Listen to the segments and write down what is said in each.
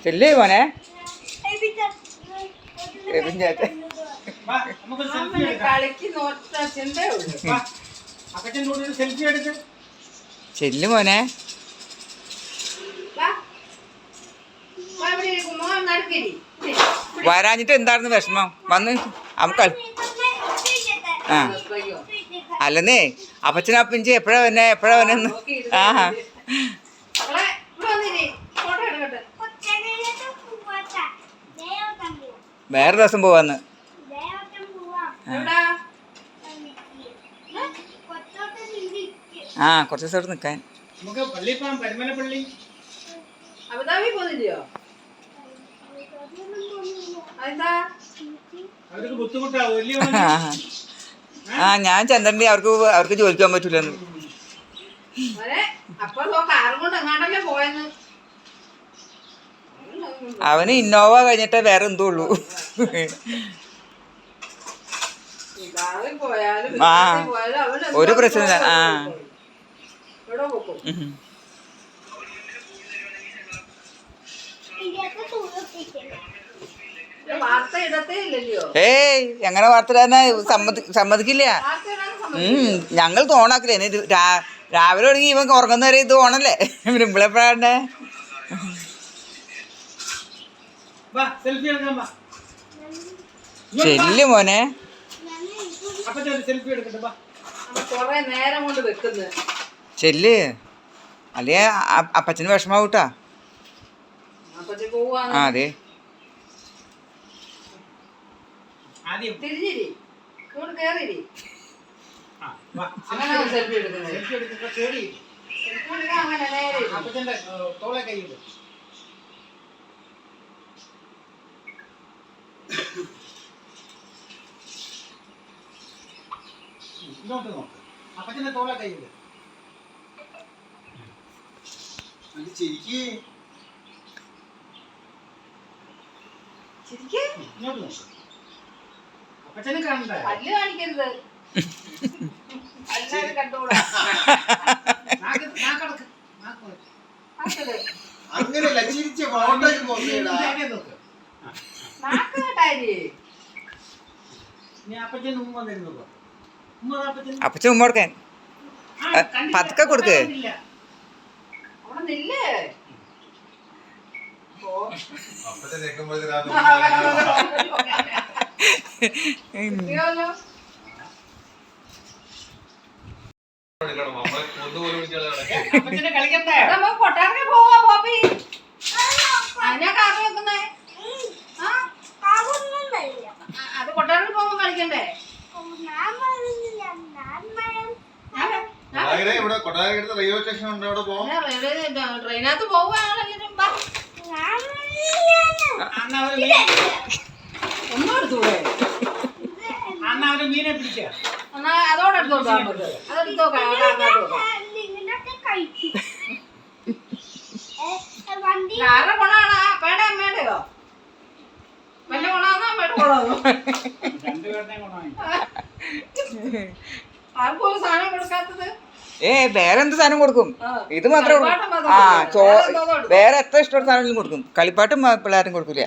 ചെല്ലേ മോനെ. ചെല്ലു മോനെ. വരാഞ്ഞിട്ട് എന്തായിരുന്നു വിഷമം? വന്ന് നമുക്ക് ആ അല്ലെന്നേ അപ്പച്ചനപ്പഞ്ചി എപ്പോഴാ വന്നെ ആ വേറെ ദിവസം പോവാന്ന്. ആ കുറച്ച് ദിവസം അവിടെ നിൽക്കാൻ. ആ ഞാൻ ചന്ദ്രൻ്റെ അവർക്ക് ജോലിക്ക് പോകാൻ പറ്റൂലെന്ന്. അവന് ഇന്നോവ കഴിഞ്ഞിട്ടേ വേറെ എന്തോ ഉള്ളൂ. ആ ഒരു പ്രശ്നമില്ല. ആ ഏയ് എങ്ങനെ വാർത്ത സമ്മതിക്കില്ല. ഞങ്ങൾ തോണാക്കില്ലേ. രാവിലെ തുടങ്ങി ഇവൻ ഉറങ്ങുന്ന വരെ ഇത് ഓണല്ലേ. ഇവിളെപ്പോഴാണ്ടേ ചെല്ലു മോനെ. ചെല്ല് അല്ലേ അപ്പച്ചന് വിഷമാവൂട്ടാ. ആ അതെ. അപ്പച്ചന്റെ തോളെ കയ്യില് അപ്പച്ചനെ കാണണ്ടേ? പല്ല് കാണിക്കരുത്. അങ്ങനെയല്ല ചിരിച്ച അപ്പച്ചൻ ഉമ്മ കൊടുക്കാൻ പതുക്കെ കൊടുക്ക്. അത് കൊട്ടാരത്തിൽ പോകുമ്പോ കളിക്കണ്ടേ? റെയിൽവേ സ്റ്റേഷൻ ഉണ്ട്, അവിടെ പോകാം. ട്രെയിനകത്ത് പോവുകയാണെങ്കിലും ഒന്നും എടുത്തൂടെ? മീനെ പിടിച്ച അതോടെ എടുത്തോട്ടോ. അതെടുത്തോ. ആരുടെ ഗുണമാണ്? അപ്പയുടെ അമ്മയുടെയോ? വല്ല ഗുണമാണോ അമ്മയുടെ ഗുണമാണോ? ആർക്കും ഒരു സാധനം കൊടുക്കാത്തത്? വേറെന്ത് സാധനം കൊടുക്കും? ഇത് മാത്രമേ ആ വേറെ എത്ര ഇഷ്ടമുള്ള സാധനം കൊടുക്കും. കളിപ്പാട്ടും പിള്ളേരും കൊടുക്കില്ല.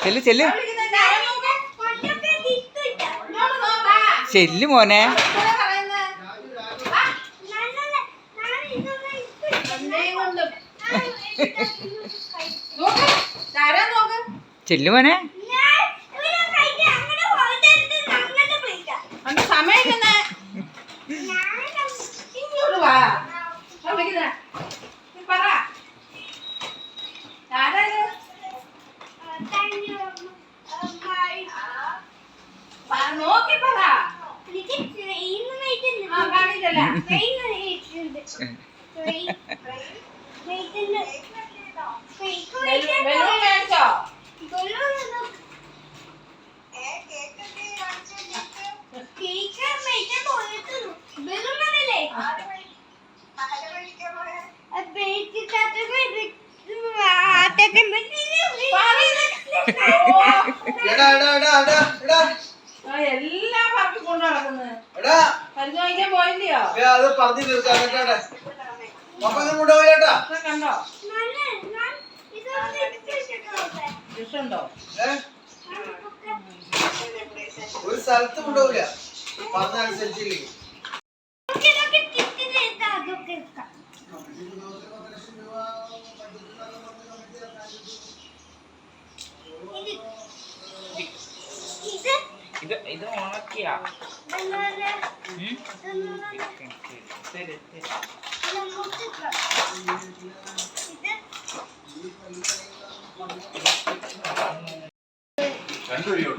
ചെല്ലു ചെല്ലു ചെല്ലു മോനെ. ചെല്ലു മോനെ. എടാ എടാ എടാ എടാ എടാ ആ, എല്ലാം പറക്കി കൊണ്ട് നടക്കുന്നത് എടാ മരുന്ന് വാങ്ങിക്കാൻ പോയില്ലയോ അത് പറഞ്ഞു തീർക്കാം കേട്ടാ പപ്പ ഇങ്ങനെ കൊണ്ടുപോയിട്ടാ ഇതൊക്കെ കണ്ടോ ഇഷ്ടമുണ്ടോ ഒരു സ്ഥലത്ത് കൊണ്ടുപോവില്ല പറഞ്ഞനുസരിച്ചില്ലേ ഇത് ഉണക്കിയാ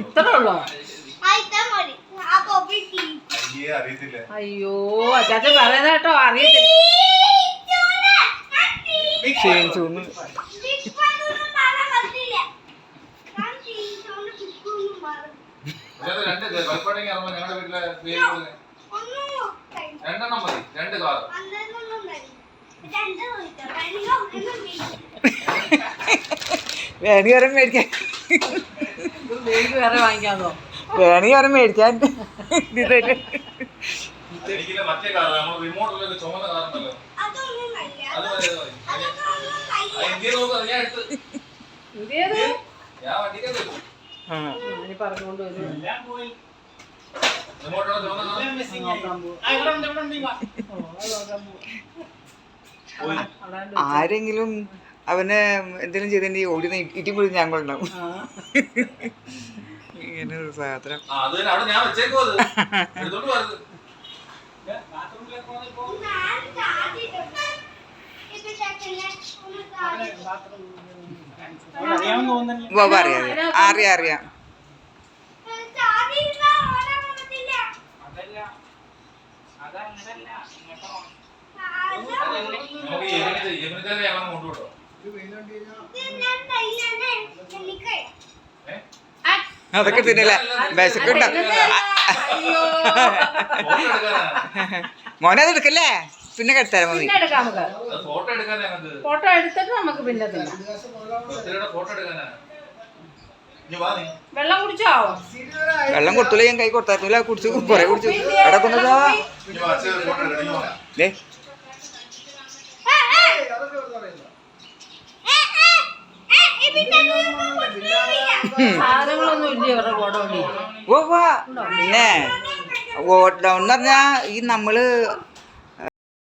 ഇത്രേ ഉള്ളോ അറിയത്തില്ല അയ്യോ അച്ചാച്ചൻ പറയുന്ന കേട്ടോ അറിയത്തില്ല രണ്ട് വൈപ്പാണെങ്കിൽ ഞങ്ങളുടെ വീട്ടിലെ പേര് രണ്ടെണ്ണം മതി 2 കാർ വേണമെങ്കിൽ വരെ മേടിക്കാൻ എനിക്ക് വേറെ വാങ്ങിക്കാമോ വേണമെങ്കിൽ വരെ മേടിക്കാൻ എനിക്കില്ല മറ്റേ കാർ നമ്മൾ റിമോട്ടിലൊക്കെ ചുമന്ന കാറുണ്ടല്ലോ അത് മതി ഇന്ത്യ നോക്കുന്നത് ഞാൻ എടുത്ത് ഇതേത് ഞാൻ വണ്ടിക്കകത്ത് ഇനി പറഞ്ഞുകൊണ്ട് വരും റിമോട്ടിലുള്ള ചുമന്ന കാർ നോക്കാൻ പോവും ആരെങ്കിലും അവന് എന്തെങ്കിലും ചെയ്തിട്ടുണ്ടെങ്കിൽ ഓടുന്ന ഇടിമുടി ഞങ്ങളുണ്ടാവും ഇങ്ങനെ ഒരു സാധനം അത് തന്നെ അവിടെ ഞാൻ വെച്ചേക്കോ അത് എടുത്തോണ്ട് പോയത് അറിയാം അറിയാം നമുക്ക് യമുനച്ചാലെ ഞങ്ങൾ കൊണ്ടുപോട്ടോ അതൊക്കെ തിന്നില്ല വിശക്കുണ്ട മോനെ അത് എടുക്കല്ലേ പിന്നെ കെടുത്തരാം മതി പിന്നെ എടുക്കാം നമുക്ക് ഫോട്ടോ എടുക്കാൻ ഞങ്ങൾക്ക് ഫോട്ടോ എടുത്തിട്ട് നമുക്ക് പിന്നെ തിന്നാം ഫോട്ടോ എടുക്കാനാ ഇനി വാ നീ വെള്ളം കുടിച്ചോ വെള്ളം കൊടുത്തില്ല ഞാൻ കൈ കൊടുത്താറ്റില്ല കുടിച്ചു കുറെ കുടിച്ചു എവിടെ കൊണ്ടുവന്നോ ഇനി വാ അച്ഛൻ ഫോട്ടോ എടുക്കണം ഇനി വാ ദേ സാധനങ്ങളൊന്നും ഇല്ല ഇവരുടെ ഗോഡൗണിൽ ഓ വാ പിന്നെ ഗോഡൗൺ എന്ന് പറഞ്ഞാൽ ഈ നമ്മള്